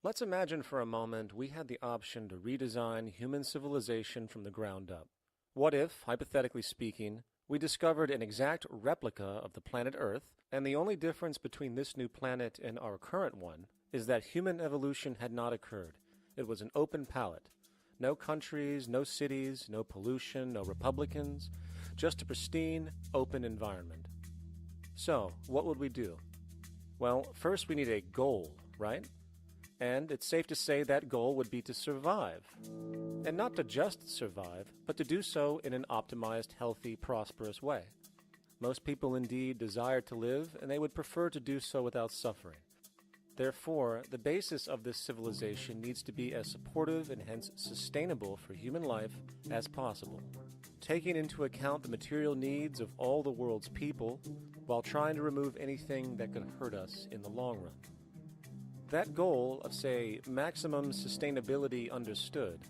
Let's imagine for a moment we had the option to redesign human civilization from the ground up. What if, hypothetically speaking, we discovered an exact replica of the planet Earth, and the only difference between this new planet and our current one is that human evolution had not occurred. It was an open palette. No countries, no cities, no pollution, no Republicans, just a pristine, open environment. So, what would we do? Well, first we need a goal, right? And it's safe to say that goal would be to survive. And not to just survive, but to do so in an optimized, healthy, prosperous way. Most people indeed desire to live, and they would prefer to do so without suffering. Therefore, the basis of this civilization needs to be as supportive and hence sustainable for human life as possible, taking into account the material needs of all the world's people while trying to remove anything that could hurt us in the long run. That goal of, say, maximum sustainability understood,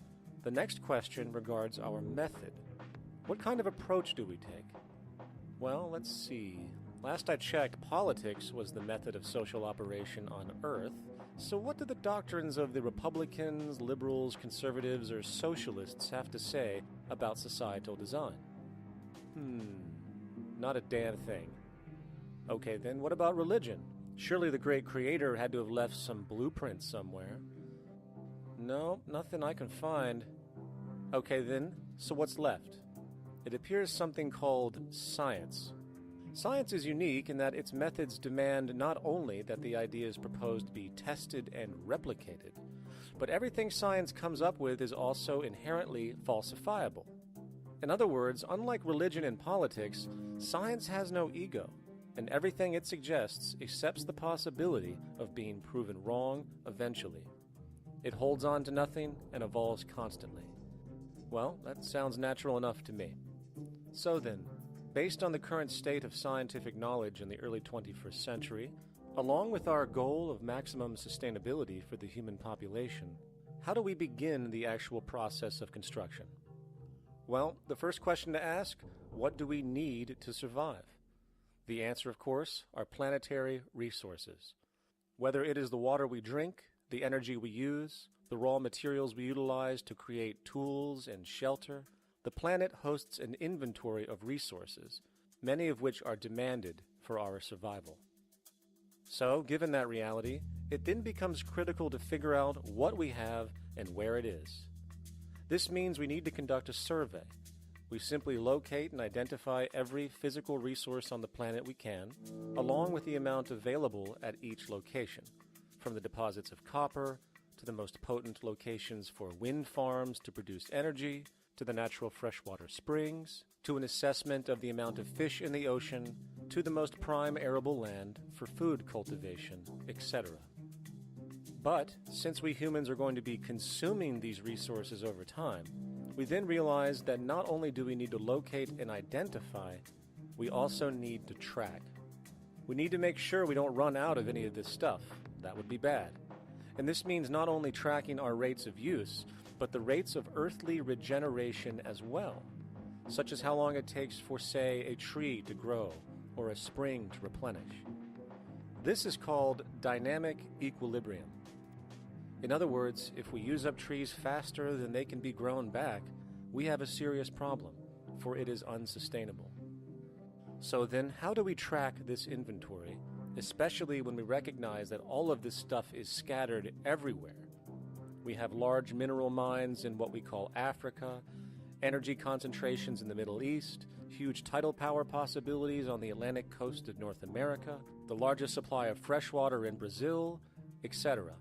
the next question regards our method. What kind of approach do we take? Well, let's see. Last I checked, politics was the method of social operation on Earth. So what do the doctrines of the Republicans, liberals, conservatives, or socialists have to say about societal design? Not a damn thing. Okay, then what about religion? Surely the great creator had to have left some blueprint somewhere. No, nothing I can find. Okay then, so what's left? It appears something called science. Science is unique in that its methods demand not only that the ideas proposed be tested and replicated, but everything science comes up with is also inherently falsifiable. In other words, unlike religion and politics, science has no ego, and everything it suggests accepts the possibility of being proven wrong eventually. It holds on to nothing and evolves constantly. Well, that sounds natural enough to me. So then, based on the current state of scientific knowledge in the early 21st century, along with our goal of maximum sustainability for the human population, how do we begin the actual process of construction? Well, the first question to ask, what do we need to survive? The answer, of course, are planetary resources. Whether it is the water we drink, the energy we use, the raw materials we utilize to create tools and shelter, the planet hosts an inventory of resources, many of which are demanded for our survival. So, given that reality, it then becomes critical to figure out what we have and where it is. This means we need to conduct a survey. We simply locate and identify every physical resource on the planet we can, along with the amount available at each location, from the deposits of copper, to the most potent locations for wind farms to produce energy, to the natural freshwater springs, to an assessment of the amount of fish in the ocean, to the most prime arable land for food cultivation, etc. But, since we humans are going to be consuming these resources over time, we then realize that not only do we need to locate and identify, we also need to track. We need to make sure we don't run out of any of this stuff. That would be bad. And this means not only tracking our rates of use, but the rates of earthly regeneration as well, such as how long it takes for, say, a tree to grow or a spring to replenish. This is called dynamic equilibrium. In other words, if we use up trees faster than they can be grown back, we have a serious problem, for it is unsustainable. So then, how do we track this inventory, especially when we recognize that all of this stuff is scattered everywhere? We have large mineral mines in what we call Africa, energy concentrations in the Middle East, huge tidal power possibilities on the Atlantic coast of North America, the largest supply of freshwater in Brazil, etc.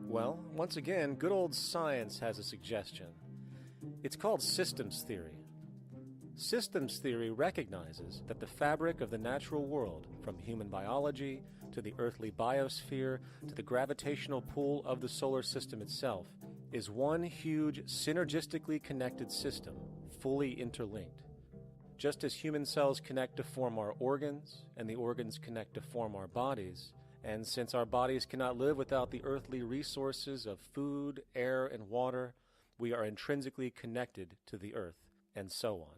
Well, once again, good old science has a suggestion. It's called systems theory. Systems theory recognizes that the fabric of the natural world, from human biology to the earthly biosphere to the gravitational pull of the solar system itself, is one huge synergistically connected system, fully interlinked. Just as human cells connect to form our organs, and the organs connect to form our bodies, and since our bodies cannot live without the earthly resources of food, air, and water, we are intrinsically connected to the earth, and so on.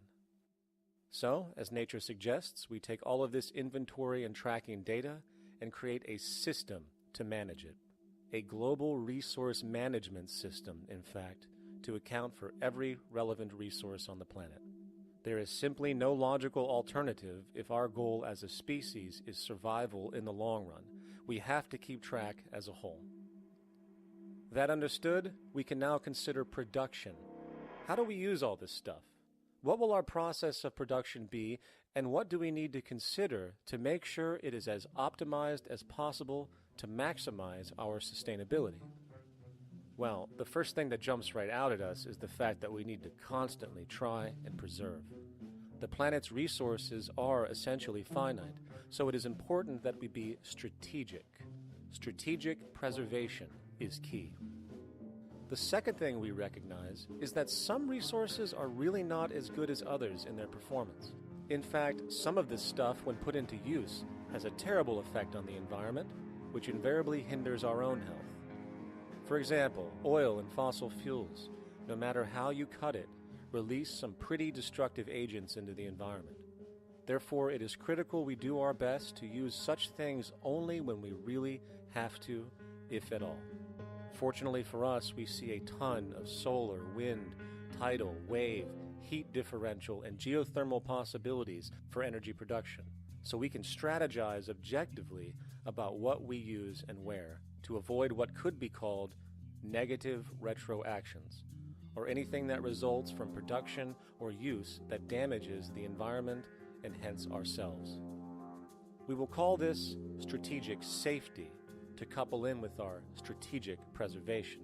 So, as nature suggests, we take all of this inventory and tracking data and create a system to manage it. A global resource management system, in fact, to account for every relevant resource on the planet. There is simply no logical alternative if our goal as a species is survival in the long run. We have to keep track as a whole. That understood, we can now consider production. How do we use all this stuff? What will our process of production be, and what do we need to consider to make sure it is as optimized as possible to maximize our sustainability? Well, the first thing that jumps right out at us is the fact that we need to constantly try and preserve. The planet's resources are essentially finite, so it is important that we be strategic. Strategic preservation is key. The second thing we recognize is that some resources are really not as good as others in their performance. In fact, some of this stuff, when put into use, has a terrible effect on the environment, which invariably hinders our own health. For example, oil and fossil fuels, no matter how you cut it, release some pretty destructive agents into the environment. Therefore, it is critical we do our best to use such things only when we really have to, if at all. Fortunately for us, we see a ton of solar, wind, tidal, wave, heat differential, and geothermal possibilities for energy production, so we can strategize objectively about what we use and where to avoid what could be called negative retroactions, or anything that results from production or use that damages the environment and hence ourselves. We will call this strategic safety to couple in with our strategic preservation.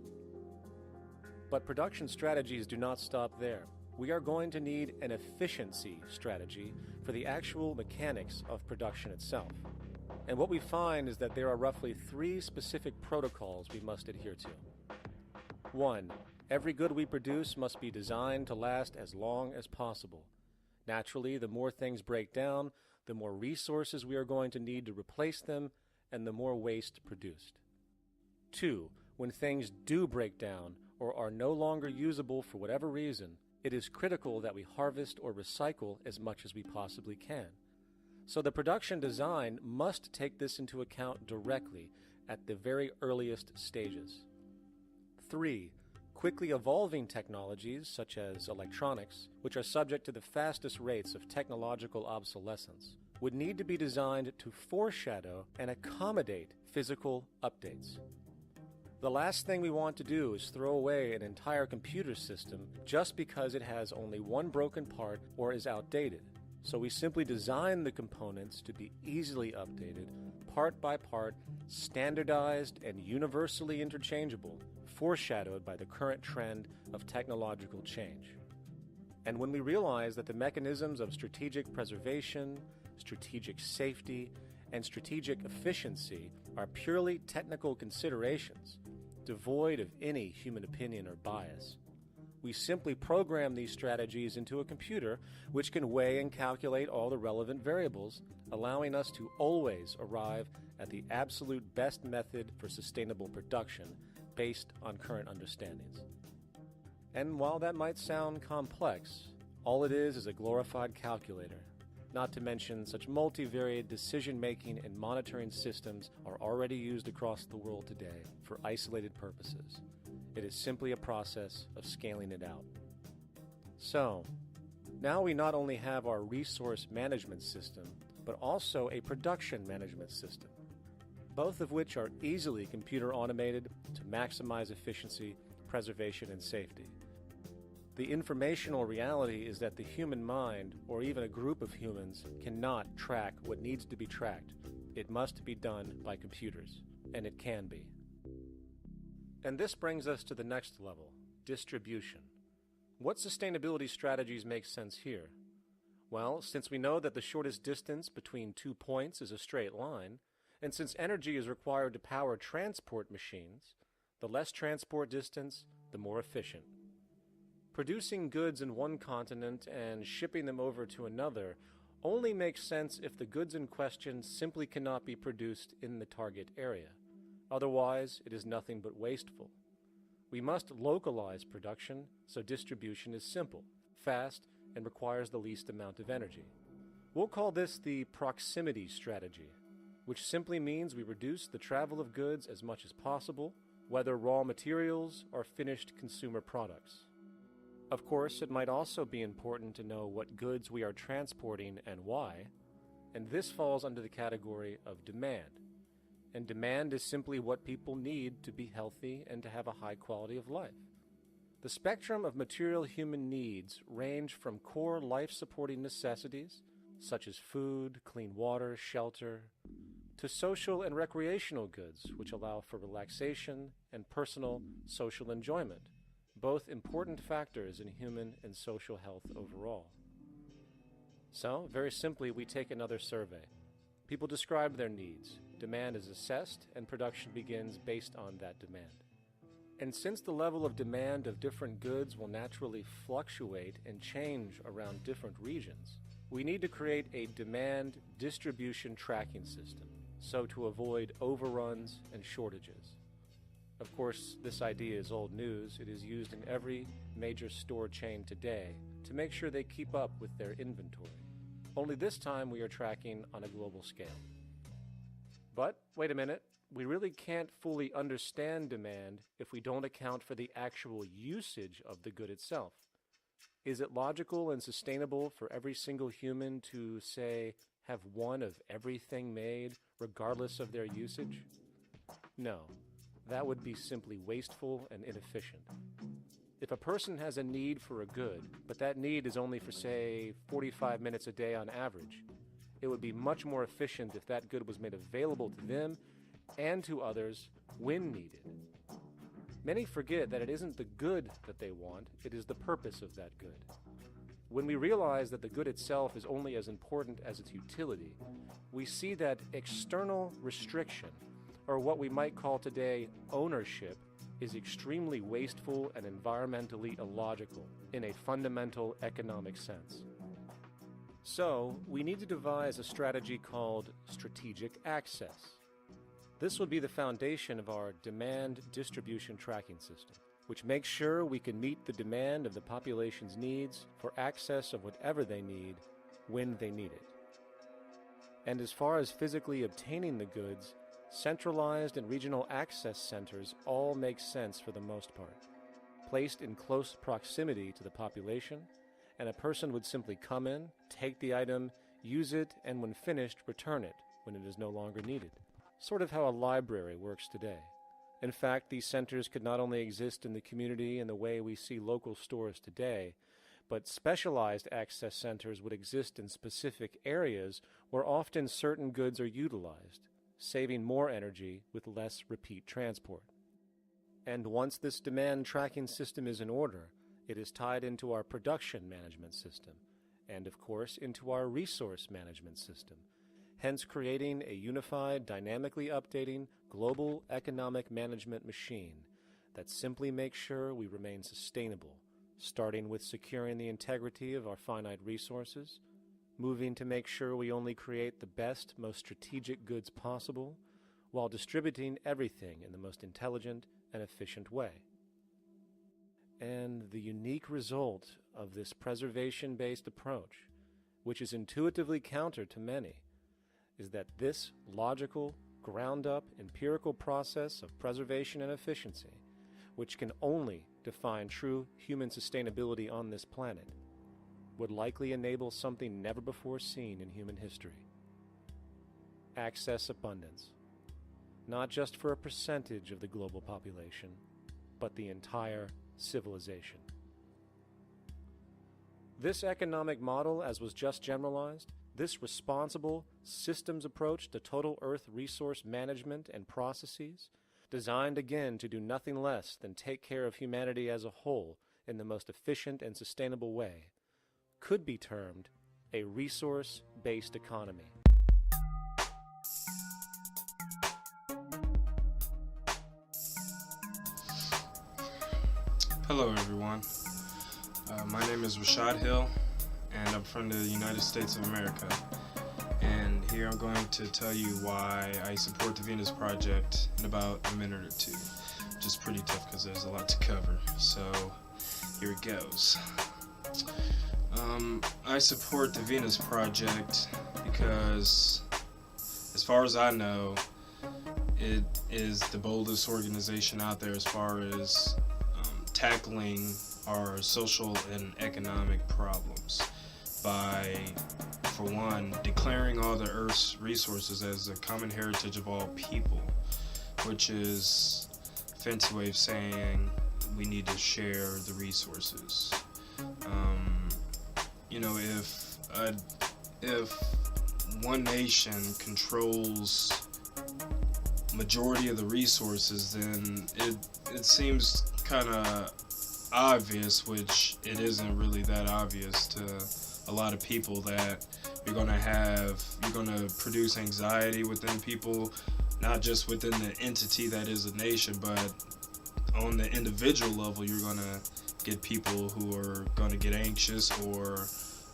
But production strategies do not stop there. We are going to need an efficiency strategy for the actual mechanics of production itself. And what we find is that there are roughly 3 specific protocols we must adhere to. 1. Every good we produce must be designed to last as long as possible. Naturally, the more things break down, the more resources we are going to need to replace them, and the more waste produced. 2. When things do break down or are no longer usable for whatever reason, it is critical that we harvest or recycle as much as we possibly can. So the production design must take this into account directly at the very earliest stages. 3. Quickly evolving technologies, such as electronics, which are subject to the fastest rates of technological obsolescence, would need to be designed to foreshadow and accommodate physical updates. The last thing we want to do is throw away an entire computer system just because it has only one broken part or is outdated. So we simply design the components to be easily updated, part by part, standardized and universally interchangeable, foreshadowed by the current trend of technological change. And when we realize that the mechanisms of strategic preservation, strategic safety, and strategic efficiency are purely technical considerations, devoid of any human opinion or bias, we simply program these strategies into a computer which can weigh and calculate all the relevant variables, allowing us to always arrive at the absolute best method for sustainable production based on current understandings. And while that might sound complex, all it is a glorified calculator. not to mention such multivariate decision-making and monitoring systems are already used across the world today for isolated purposes. It is simply a process of scaling it out. So, now we not only have our resource management system, but also a production management system, both of which are easily computer automated to maximize efficiency, preservation, and safety. The informational reality is that the human mind, or even a group of humans, cannot track what needs to be tracked. It must be done by computers, and it can be. And this brings us to the next level, distribution. What sustainability strategies make sense here? Well, since we know that the shortest distance between 2 points is a straight line, and since energy is required to power transport machines, the less transport distance, the more efficient. Producing goods in one continent and shipping them over to another only makes sense if the goods in question simply cannot be produced in the target area. Otherwise, it is nothing but wasteful. We must localize production so distribution is simple, fast, and requires the least amount of energy. We'll call this the proximity strategy, which simply means we reduce the travel of goods as much as possible, whether raw materials or finished consumer products. Of course, it might also be important to know what goods we are transporting and why, and this falls under the category of demand. And demand is simply what people need to be healthy and to have a high quality of life. The spectrum of material human needs range from core life-supporting necessities, such as food, clean water, shelter, to social and recreational goods, which allow for relaxation and personal social enjoyment, both important factors in human and social health overall. So, very simply, we take another survey. People describe their needs. Demand is assessed, and production begins based on that demand. And since the level of demand of different goods will naturally fluctuate and change around different regions, we need to create a demand distribution tracking system, so to avoid overruns and shortages. Of course, this idea is old news. It is used in every major store chain today to make sure they keep up with their inventory. Only this time we are tracking on a global scale. But, wait a minute, we really can't fully understand demand if we don't account for the actual usage of the good itself. Is it logical and sustainable for every single human to, say, have one of everything made, regardless of their usage? No. That would be simply wasteful and inefficient. If a person has a need for a good, but that need is only for, say, 45 minutes a day on average, it would be much more efficient if that good was made available to them and to others when needed. Many forget that it isn't the good that they want, it is the purpose of that good. When we realize that the good itself is only as important as its utility, we see that external restriction, or what we might call today ownership, is extremely wasteful and environmentally illogical in a fundamental economic sense. So, we need to devise a strategy called strategic access. This would be the foundation of our demand distribution tracking system, which makes sure we can meet the demand of the population's needs for access of whatever they need when they need it. And as far as physically obtaining the goods, centralized and regional access centers all make sense for the most part, placed in close proximity to the population, and a person would simply come in, take the item, use it, and when finished, return it when it is no longer needed. Sort of how a library works today. In fact, these centers could not only exist in the community in the way we see local stores today, but specialized access centers would exist in specific areas where often certain goods are utilized, saving more energy with less repeat transport. And once this demand tracking system is in order, it is tied into our production management system, and of course into our resource management system, hence creating a unified, dynamically updating, global economic management machine that simply makes sure we remain sustainable, starting with securing the integrity of our finite resources, moving to make sure we only create the best, most strategic goods possible, while distributing everything in the most intelligent and efficient way. And the unique result of this preservation-based approach which is intuitively counter to many, is that this logical, ground-up, empirical process of preservation and efficiency, which can only define true human sustainability on this planet, would likely enable something never before seen in human history. Access abundance, not just for a percentage of the global population, but the entire civilization. This economic model, as was just generalized, this responsible systems approach to total Earth resource management and processes, designed again to do nothing less than take care of humanity as a whole in the most efficient and sustainable way, could be termed a resource-based economy. Hello everyone, my name is Rashad Hill and I'm from the United States of America, and here I'm going to tell you why I support the Venus Project in about a minute or two, which is pretty tough because there's a lot to cover, so here it goes. I support the Venus Project because, as far as I know, it is the boldest organization out there as far as tackling our social and economic problems by, for one, declaring all the Earth's resources as a common heritage of all people, which is a fancy way of saying we need to share the resources. If one nation controls majority of the resources, then it seems kind of obvious, which it isn't really that obvious to a lot of people, that you're going to produce anxiety within people, not just within the entity that is a nation, but on the individual level. You're going to get people who are going to get anxious or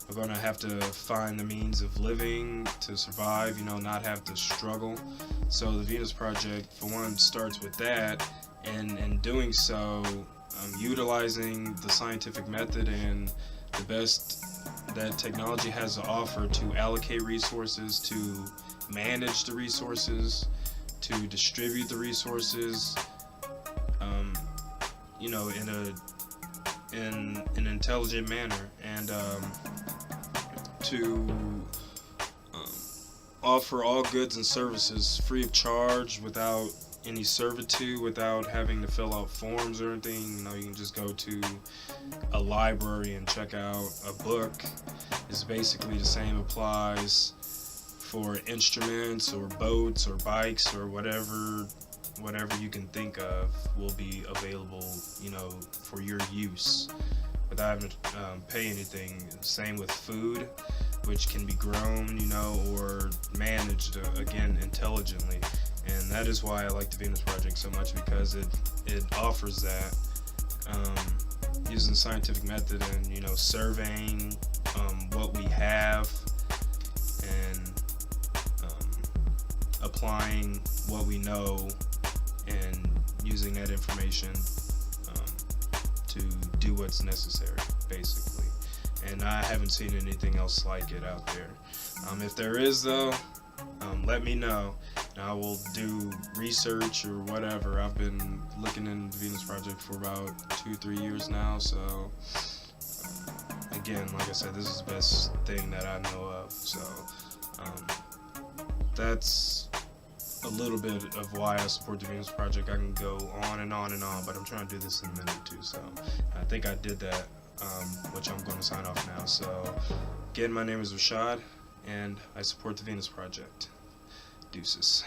are going to have to find the means of living to survive, not have to struggle. So the Venus Project, for one, starts with that, and in doing so, utilizing the scientific method and the best that technology has to offer to allocate resources, to manage the resources, to distribute the resources, in an intelligent manner, and to offer all goods and services free of charge, without any servitude, without having to fill out forms or anything. You can just go to a library and check out a book. It's basically the same applies for instruments or boats or bikes or whatever you can think of will be available, for your use without having to pay anything. Same with food, which can be grown, or managed, again, intelligently. And that is why I like the Venus Project so much, because it offers that, using scientific method and, surveying what we have and applying what we know and using that information to do what's necessary, basically. And I haven't seen anything else like it out there. If there is, though, let me know. I will do research or whatever. I've been looking into the Venus Project for about 2-3 years now, so again, like I said, this is the best thing that I know of. So that's a little bit of why I support the Venus Project. I can go on and on and on, but I'm trying to do this in a minute or two, so I think I did that, which I'm going to sign off now. So again, my name is Rashad, and I support the Venus Project. Deuces.